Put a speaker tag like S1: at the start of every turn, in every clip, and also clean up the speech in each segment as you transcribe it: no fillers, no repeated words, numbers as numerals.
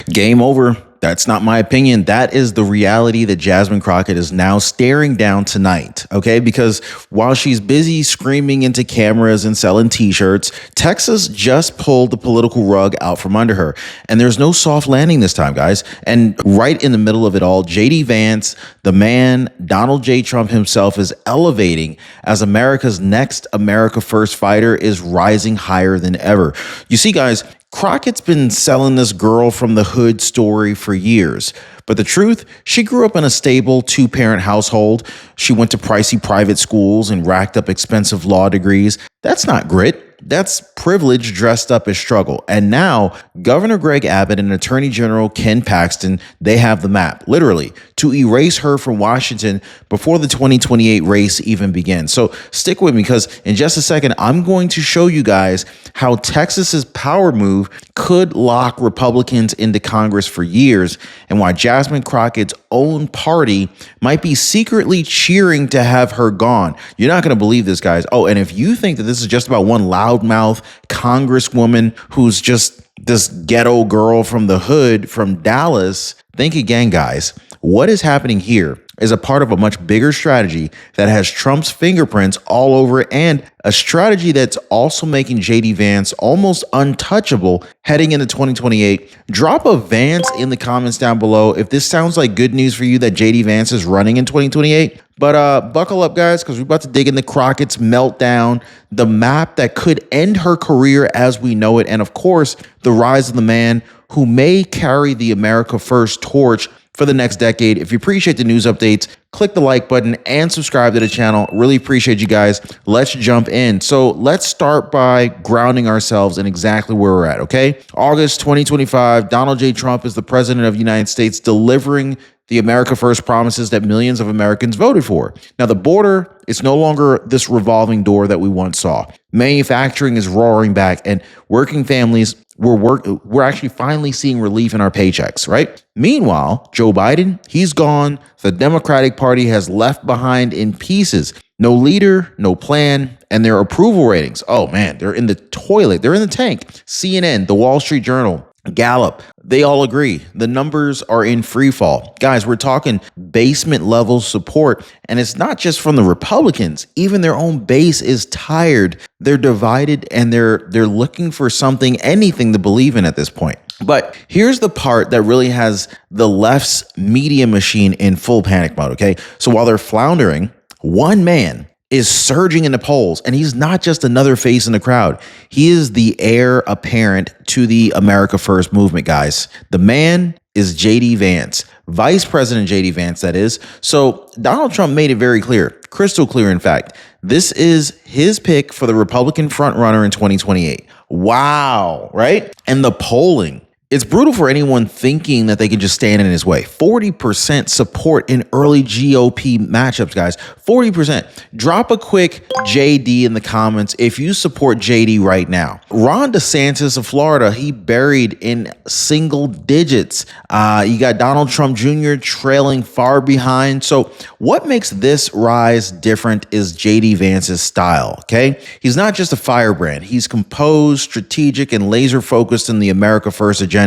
S1: Game over. That's not my opinion. That is the reality that Jasmine Crockett is now staring down tonight, okay? Because while she's busy screaming into cameras and selling t-shirts, Texas just pulled the political rug out from under her. And there's no soft landing this time, guys. And right in the middle of it all, JD Vance, the man, Donald J. Trump himself, is elevating as America's next America First fighter is rising higher than ever. You see, guys, Crockett's been selling this girl from the hood story for years. But the truth, she grew up in a stable two-parent household. She went to pricey private schools and racked up expensive law degrees. That's not grit. That's privilege dressed up as struggle. And now Governor Greg Abbott and Attorney General Ken Paxton, they have the map, literally, to erase her from Washington before the 2028 race even begins. So stick with me, because in just a second, I'm going to show you guys how Texas's power move could lock Republicans into Congress for years, and why Jasmine Crockett's own party might be secretly cheering to have her gone. You're not going to believe this, guys. Oh, and if you think that this is just about one loudmouth congresswoman who's just this ghetto girl from the hood from Dallas, think again, guys. What is happening here is a part of a much bigger strategy that has Trump's fingerprints all over it, and a strategy that's also making JD Vance almost untouchable heading into 2028. Drop a Vance in the comments down below if this sounds like good news for you that JD Vance is running in 2028. But buckle up, guys, because we're about to dig into Crockett's meltdown, the map that could end her career as we know it, and of course, the rise of the man who may carry the America First torch for the next decade. If you appreciate the news updates, click the like button and subscribe to the channel. Really appreciate you guys. Let's jump in. So let's start by grounding ourselves in exactly where we're at, okay? August 2025, Donald J. Trump is the president of the United States, delivering the America First promises that millions of Americans voted for. Now, the border is no longer this revolving door that we once saw. Manufacturing is roaring back, and working families, we're actually finally seeing relief in our paychecks, right? Meanwhile, Joe Biden, he's gone. The Democratic Party has left behind in pieces. No leader, no plan, and their approval ratings, oh man, they're in the toilet. They're in the tank. CNN, the Wall Street Journal, Gallup, they all agree. The numbers are in free fall. Guys, we're talking basement level support, and it's not just from the Republicans. Even their own base is tired. They're divided, and they're looking for something, anything to believe in at this point. But here's the part that really has the left's media machine in full panic mode, okay? So while they're floundering, one man is surging in the polls, and he's not just another face in the crowd. He is the heir apparent to the America First movement, guys. The man is JD Vance, Vice President JD Vance, that is. So Donald Trump made it very clear, crystal clear, in fact. This is his pick for the Republican frontrunner in 2028. Wow, right? And the polling, it's brutal for anyone thinking that they can just stand in his way. 40% support in early GOP matchups, guys. 40%. Drop a quick JD in the comments if you support JD right now. Ron DeSantis of Florida, he buried in single digits. You got Donald Trump Jr. trailing far behind. So what makes this rise different is JD Vance's style, okay? He's not just a firebrand. He's composed, strategic, and laser focused in the America First agenda.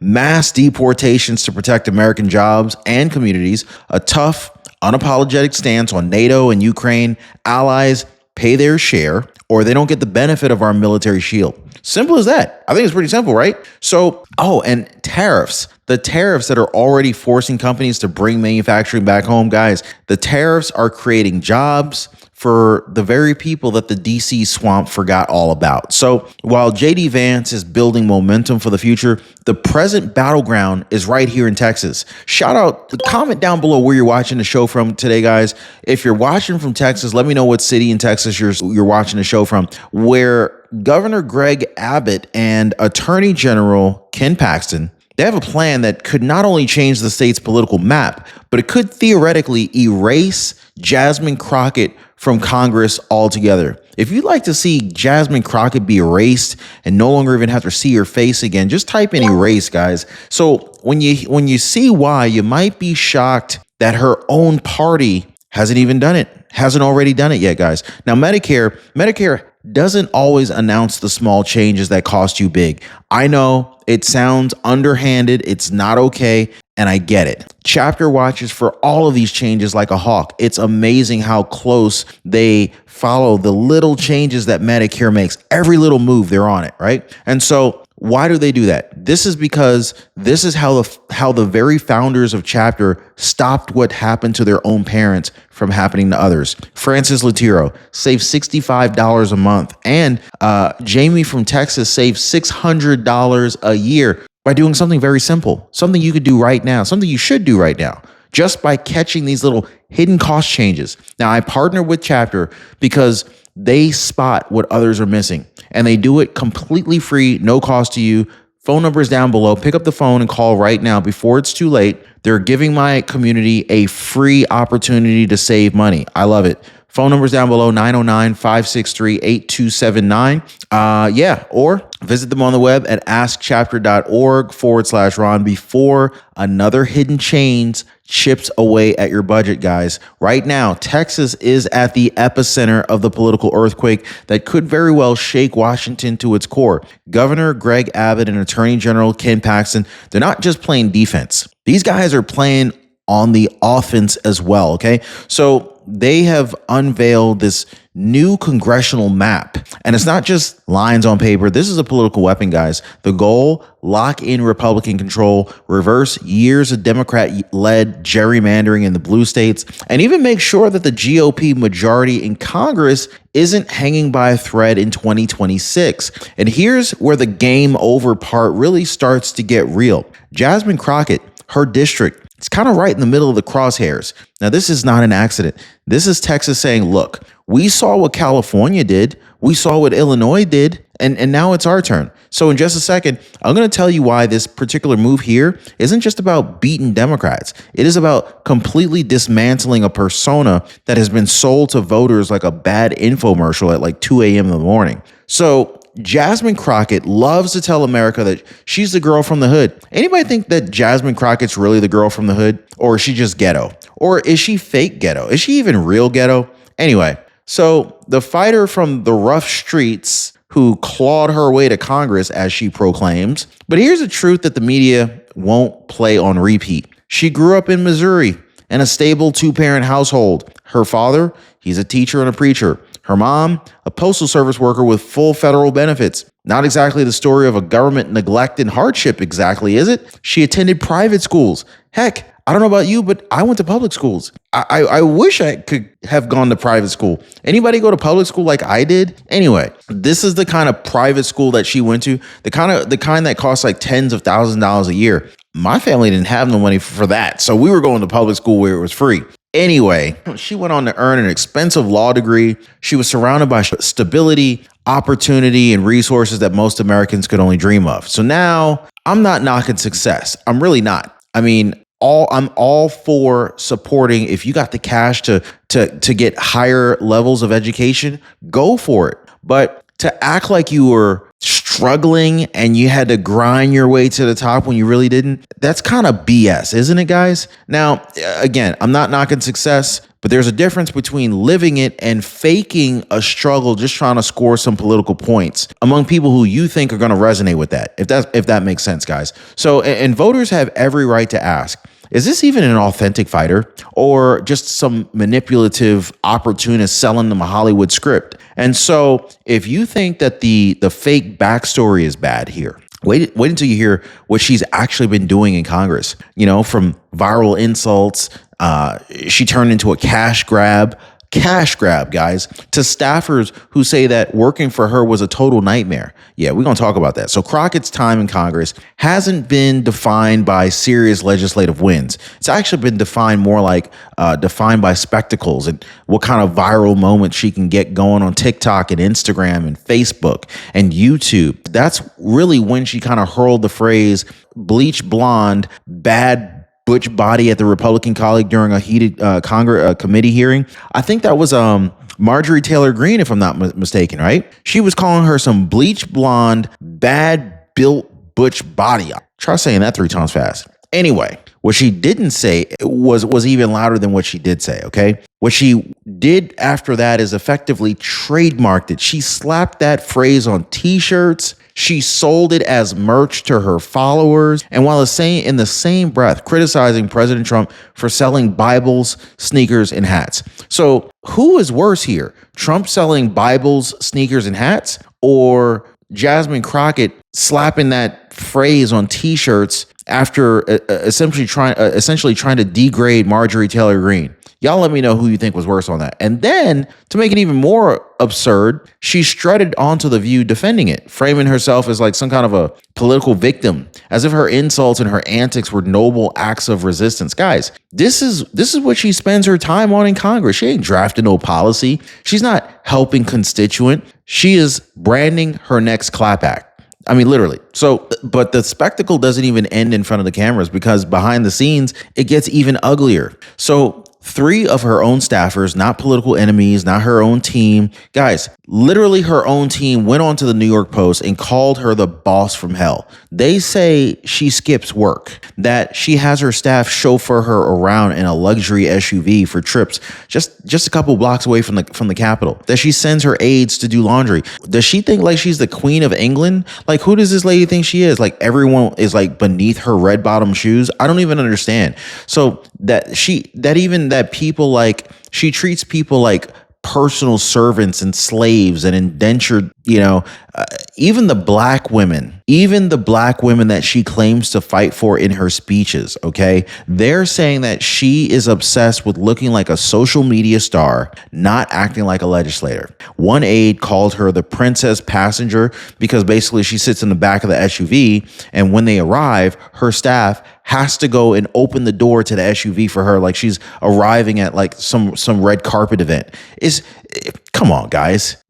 S1: Mass deportations to protect American jobs and communities, a tough, unapologetic stance on NATO and Ukraine. Allies pay their share, or they don't get the benefit of our military shield. Simple as that. I think it's pretty simple, right? So, oh, and tariffs. The tariffs that are already forcing companies to bring manufacturing back home, guys, the tariffs are creating jobs for the very people that the DC swamp forgot all about. So while JD Vance is building momentum for the future, the present battleground is right here in Texas. Shout out, comment down below where you're watching the show from today, guys. If you're watching from Texas, let me know what city in Texas you're watching the show from, where Governor Greg Abbott and Attorney General Ken Paxton, they have a plan that could not only change the state's political map, but it could theoretically erase Jasmine Crockett from Congress altogether. If you'd like to see Jasmine Crockett be erased and no longer even have to see her face again, just type in erase, guys. So when you see why, you might be shocked that her own party hasn't even done it, hasn't already done it yet, guys. Now, Medicare doesn't always announce the small changes that cost you big. I know it sounds underhanded. It's not okay. And I get it. Chapter watches for all of these changes like a hawk. It's amazing how close they follow the little changes that Medicare makes. Every little move, they're on it, right? And so why do they do that? This is because this is how the very founders of Chapter stopped what happened to their own parents from happening to others. Francis Latiro saved $65 a month, and Jamie from Texas saved $600 a year by doing something very simple, something you could do right now, something you should do right now, just by catching these little hidden cost changes. Now, I partner with Chapter because they spot what others are missing, and they do it completely free, no cost to you. Phone number is down below. Pick up the phone and call right now before it's too late. They're giving my community a free opportunity to save money. I love it. Phone number's down below, 909-563-8279. Or visit them on the web at askchapter.org/Ron before another hidden change chips away at your budget, guys. Right now, Texas is at the epicenter of the political earthquake that could very well shake Washington to its core. Governor Greg Abbott and Attorney General Ken Paxton, they're not just playing defense. These guys are playing on the offense as well, okay? So they have unveiled this new congressional map, and it's not just lines on paper. This is a political weapon, guys. The goal, lock in Republican control, reverse years of Democrat-led gerrymandering in the blue states, and even make sure that the GOP majority in Congress isn't hanging by a thread in 2026. And here's where the game over part really starts to get real. Jasmine Crockett, her district, it's kind of right in the middle of the crosshairs. Now, this is not an accident. This is Texas saying, look, we saw what California did. We saw what Illinois did. And now it's our turn. So in just a second, I'm going to tell you why this particular move here isn't just about beating Democrats. It is about completely dismantling a persona that has been sold to voters like a bad infomercial at like 2 a.m. in the morning. So Jasmine Crockett loves to tell America that she's the girl from the hood. Anybody think that Jasmine Crockett's really the girl from the hood? Or is she just ghetto? Or is she fake ghetto? Is she even real ghetto? Anyway, so the fighter from the rough streets who clawed her way to Congress, as she proclaims. But here's the truth that the media won't play on repeat. She grew up in Missouri in a stable 2-parent household. Her father, he's a teacher and a preacher. Her mom, a postal service worker with full federal benefits. Not exactly the story of a government neglect and hardship exactly, is it? She attended private schools. Heck, I don't know about you, but I went to public schools. I wish I could have gone to private school. Anybody go to public school like I did? Anyway, this is the kind of private school that she went to, the kind that costs like tens of thousands of dollars a year. My family didn't have no money for that, so we were going to public school where it was free. Anyway, she went on to earn an expensive law degree. She was surrounded by stability, opportunity, and resources that most Americans could only dream of. So now I'm not knocking success. I'm really not. I mean, I'm all for supporting. If you got the cash to get higher levels of education, go for it. But to act like you were struggling and you had to grind your way to the top when you really didn't, that's kind of BS, isn't it, guys? Now, again, I'm not knocking success, but there's a difference between living it and faking a struggle, just trying to score some political points among people who you think are going to resonate with that, if that makes sense, guys. So, and voters have every right to ask, is this even an authentic fighter or just some manipulative opportunist selling them a Hollywood script? And so if you think that the fake backstory is bad here, wait until you hear what she's actually been doing in Congress. You know, from viral insults, she turned into a cash grab, guys, to staffers who say that working for her was a total nightmare. Yeah, we're going to talk about that. So Crockett's time in Congress hasn't been defined by serious legislative wins. It's actually been defined more like defined by spectacles and what kind of viral moments she can get going on TikTok and Instagram and Facebook and YouTube. That's really when she kind of hurled the phrase bleach blonde, bad butch body at the Republican colleague during a heated committee hearing. I think that was Marjorie Taylor Greene, if I'm not mistaken, right? She was calling her some bleach blonde, bad built butch body. Try saying that 3 times fast. Anyway, what she didn't say was even louder than what she did say, okay? What she did after that is effectively trademarked it. She slapped that phrase on t-shirts. She sold it as merch to her followers. And while in the same breath, criticizing President Trump for selling Bibles, sneakers, and hats. So who is worse here? Trump selling Bibles, sneakers, and hats, or Jasmine Crockett slapping that phrase on t-shirts after essentially trying to degrade Marjorie Taylor Greene? Y'all let me know who you think was worse on that. And then, to make it even more absurd, she strutted onto The View defending it, framing herself as like some kind of a political victim, as if her insults and her antics were noble acts of resistance. Guys, this is what she spends her time on in Congress. She ain't drafting no policy. She's not helping constituent. She is branding her next clap act. I mean, literally. So, but the spectacle doesn't even end in front of the cameras, because behind the scenes, it gets even uglier. So 3 of her own staffers, not political enemies, not her own team. Guys, literally her own team went on to the New York Post and called her the boss from hell. They say she skips work, that she has her staff chauffeur her around in a luxury SUV for trips just a couple blocks away from the Capitol, that she sends her aides to do laundry. Does she think like she's the Queen of England? Like, who does this lady think she is? Like, everyone is like beneath her red bottom shoes? I don't even understand. So she treats people like personal servants and slaves and indentured, even the black women that she claims to fight for in her speeches, okay? They're saying that she is obsessed with looking like a social media star, not acting like a legislator. One aide called her the princess passenger because basically she sits in the back of the SUV, and when they arrive, her staff has to go and open the door to the SUV for her, like she's arriving at like some red carpet event. Come on, guys.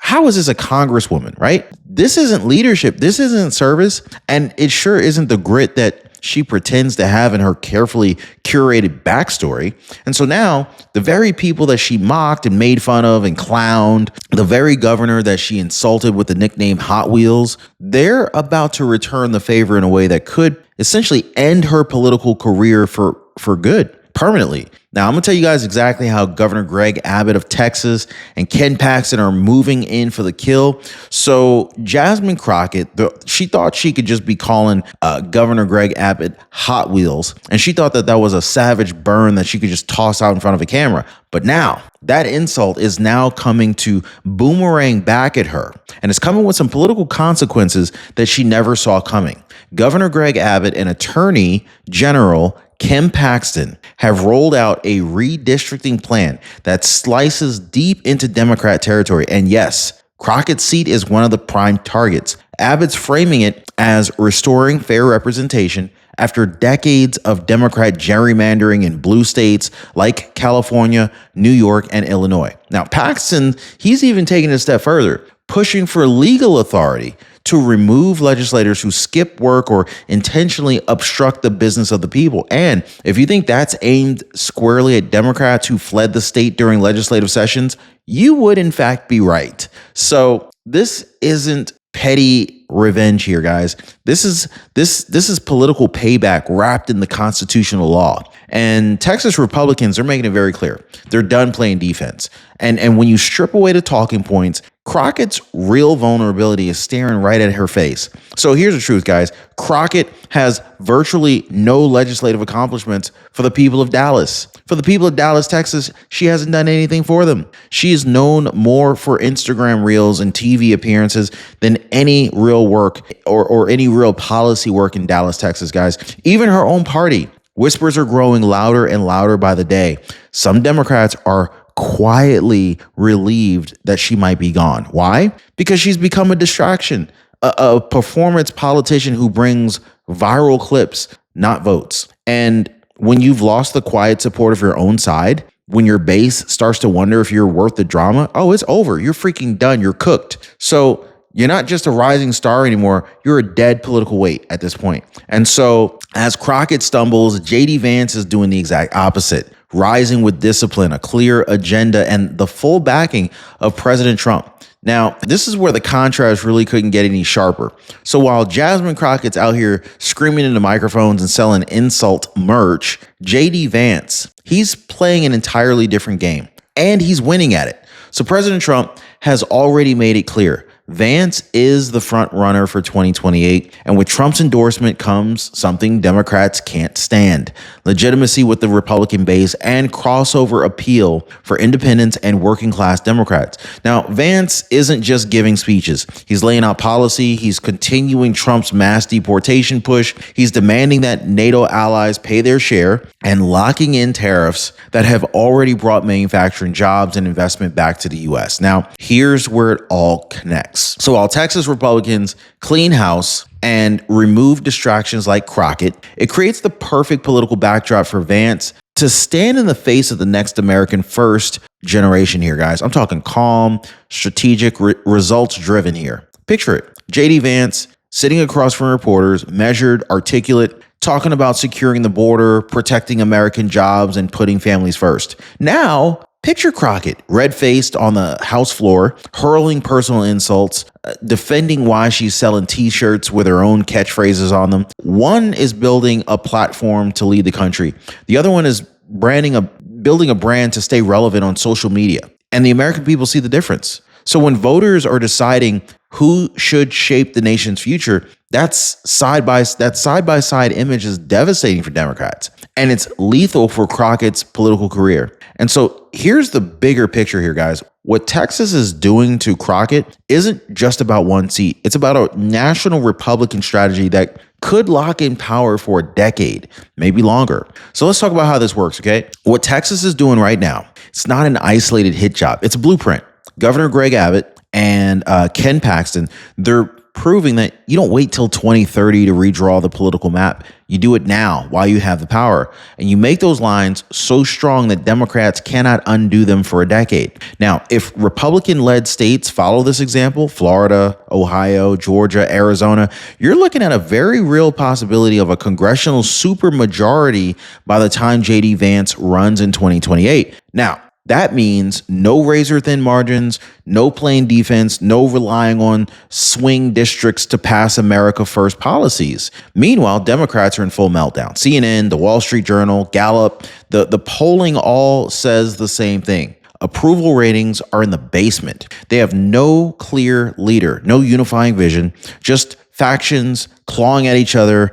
S1: How is this a congresswoman, right? This isn't leadership. This isn't service. And it sure isn't the grit that she pretends to have in her carefully curated backstory. And so now the very people that she mocked and made fun of and clowned, the very governor that she insulted with the nickname Hot Wheels, they're about to return the favor in a way that could essentially end her political career for good, permanently. Now, I'm going to tell you guys exactly how Governor Greg Abbott of Texas and Ken Paxton are moving in for the kill. So Jasmine Crockett, she thought she could just be calling Governor Greg Abbott Hot Wheels, and she thought that was a savage burn that she could just toss out in front of a camera. But now that insult is now coming to boomerang back at her, and it's coming with some political consequences that she never saw coming. Governor Greg Abbott and Attorney General Ken Paxton have rolled out a redistricting plan that slices deep into Democrat territory. And yes, Crockett's seat is one of the prime targets. Abbott's framing it as restoring fair representation after decades of Democrat gerrymandering in blue states like California, New York, and Illinois. Now, Paxton, he's even taken it a step further, pushing for legal authority to remove legislators who skip work or intentionally obstruct the business of the people. And if you think that's aimed squarely at Democrats who fled the state during legislative sessions, you would in fact be right. So this isn't petty revenge here, guys. This is political payback wrapped in the constitutional law. And Texas Republicans are making it very clear. They're done playing defense. And when you strip away the talking points, Crockett's real vulnerability is staring right at her face. So here's the truth, guys. Crockett has virtually no legislative accomplishments for the people of Dallas. For the people of Dallas, Texas, she hasn't done anything for them. She is known more for Instagram reels and TV appearances than any real work or any real policy work in Dallas, Texas, guys. Even her own party. Whispers are growing louder and louder by the day. Some Democrats are quietly relieved that she might be gone. Why? Because she's become a distraction, a performance politician who brings viral clips, not votes. And when you've lost the quiet support of your own side, when your base starts to wonder if you're worth the drama, oh, it's over. You're freaking done. You're cooked. So you're not just a rising star anymore. You're a dead political weight at this point. And so as Crockett stumbles, JD Vance is doing the exact opposite, rising with discipline, a clear agenda, and the full backing of President Trump. Now, this is where the contrast really couldn't get any sharper. So while Jasmine Crockett's out here screaming into microphones and selling insult merch, JD Vance, he's playing an entirely different game, and he's winning at it. So President Trump has already made it clear Vance is the front runner for 2028, and with Trump's endorsement comes something Democrats can't stand: legitimacy with the Republican base and crossover appeal for independents and working class Democrats. Now, Vance isn't just giving speeches. He's laying out policy. He's continuing Trump's mass deportation push. He's demanding that NATO allies pay their share and locking in tariffs that have already brought manufacturing jobs and investment back to the U.S. Now, here's where it all connects. So while Texas Republicans clean house and remove distractions like Crockett, it creates the perfect political backdrop for Vance to stand in the face of the next American first generation here, guys. I'm talking calm, strategic, results driven here. Picture it. JD Vance sitting across from reporters, measured, articulate, talking about securing the border, protecting American jobs, and putting families first. Now, picture Crockett, red-faced on the House floor, hurling personal insults, defending why she's selling t-shirts with her own catchphrases on them. One is building a platform to lead the country. The other one is building a brand to stay relevant on social media. And the American people see the difference. So when voters are deciding who should shape the nation's future, that side-by-side image is devastating for Democrats, and it's lethal for Crockett's political career. And so here's the bigger picture here, guys. What Texas is doing to Crockett isn't just about one seat. It's about a national Republican strategy that could lock in power for a decade, maybe longer. So let's talk about how this works, okay? What Texas is doing right now, it's not an isolated hit job. It's a blueprint. Governor Greg Abbott and Ken Paxton, they're proving that you don't wait till 2030 to redraw the political map. You do it now while you have the power. And you make those lines so strong that Democrats cannot undo them for a decade. Now, if Republican-led states follow this example, Florida, Ohio, Georgia, Arizona, you're looking at a very real possibility of a congressional supermajority by the time JD Vance runs in 2028. Now, that means no razor-thin margins, no playing defense, no relying on swing districts to pass America First policies. Meanwhile, Democrats are in full meltdown. CNN, the Wall Street Journal, Gallup, the polling all says the same thing. Approval ratings are in the basement. They have no clear leader, no unifying vision, just factions clawing at each other,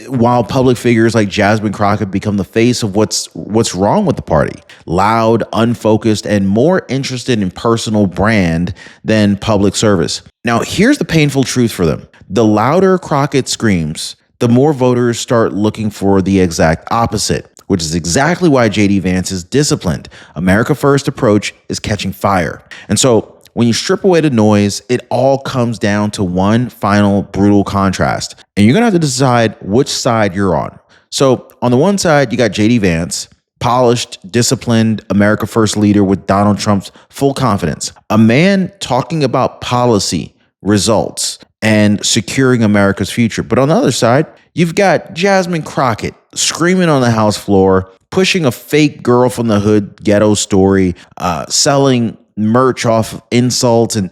S1: while public figures like Jasmine Crockett become the face of what's wrong with the party. Loud, unfocused, and more interested in personal brand than public service. Now, here's the painful truth for them. The louder Crockett screams, the more voters start looking for the exact opposite, which is exactly why JD Vance's disciplined America First approach is catching fire. And so when you strip away the noise, it all comes down to one final brutal contrast. And you're going to have to decide which side you're on. So on the one side, you got JD Vance, polished, disciplined America First leader with Donald Trump's full confidence. A man talking about policy, results, and securing America's future. But on the other side, you've got Jasmine Crockett screaming on the House floor, pushing a fake girl from the hood ghetto story, selling merch off insults, and,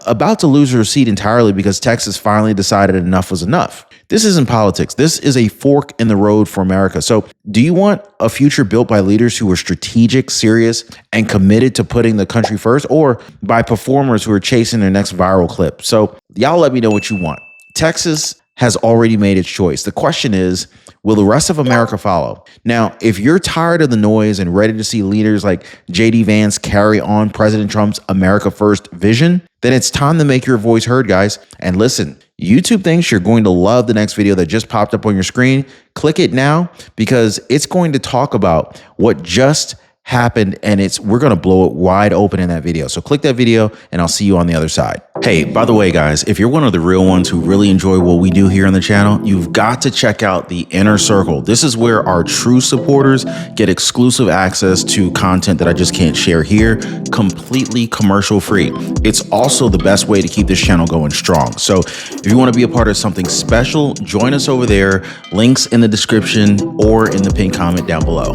S1: about to lose her seat entirely because Texas finally decided enough was enough. This isn't politics. This is a fork in the road for America. So do you want a future built by leaders who are strategic, serious, and committed to putting the country first, or by performers who are chasing their next viral clip? So y'all let me know what you want. Texas has already made its choice. The question is, will the rest of America follow? Now, if you're tired of the noise and ready to see leaders like JD Vance carry on President Trump's America First vision, then it's time to make your voice heard, guys. And listen, YouTube thinks you're going to love the next video that just popped up on your screen. Click it now because it's going to talk about what just happened, and we're going to blow it wide open in that video. So click that video and I'll see you on the other side. Hey, by the way, guys, if you're one of the real ones who really enjoy what we do here on the channel, you've got to check out the Inner Circle. This is where our true supporters get exclusive access to content that I just can't share here, completely commercial free. It's also the best way to keep this channel going strong. So if you want to be a part of something special, join us over there. Links in the description or in the pinned comment down below.